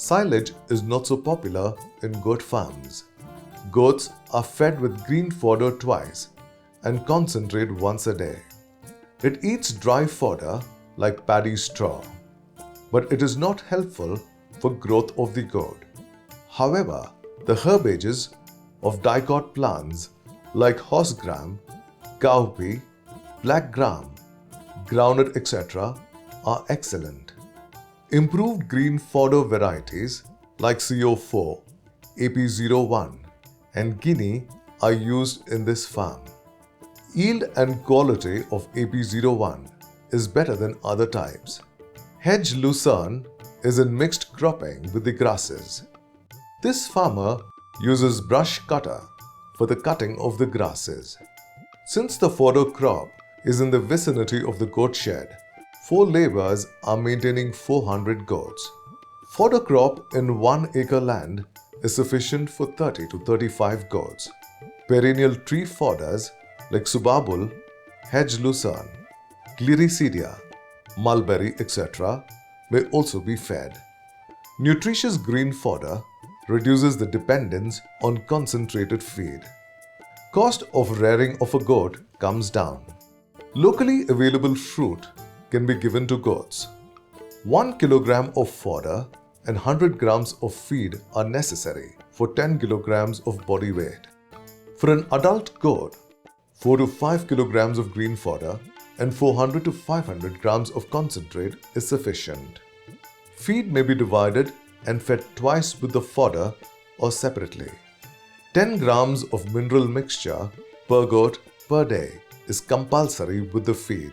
Silage is not so popular in goat farms. Goats are fed with green fodder twice and concentrate once a day. It eats dry fodder like paddy straw, but it is not helpful for growth of the goat. However, the herbages of dicot plants like horse gram, cowpea, black gram, groundnut, etc. are excellent. Improved green fodder varieties like CO4, AP01 and Guinea are used in this farm. Yield and quality of AP01 is better than other types. Hedge lucerne is in mixed cropping with the grasses. This farmer uses brush cutter for the cutting of the grasses. Since the fodder crop is in the vicinity of the goat shed, 4 labourers are maintaining 400 goats. Fodder crop in 1 acre land is sufficient for 30 to 35 goats. Perennial tree fodders like subabul, hedge lucerne, gliricidia, mulberry, etc. may also be fed. Nutritious green fodder reduces the dependence on concentrated feed. Cost of rearing of a goat comes down. Locally available fruit can be given to goats. 1 kilogram of fodder and 100 grams of feed are necessary for 10 kilograms of body weight. For an adult goat, 4 to 5 kilograms of green fodder and 400 to 500 grams of concentrate is sufficient. Feed may be divided and fed twice with the fodder or separately. 10 grams of mineral mixture per goat per day is compulsory with the feed.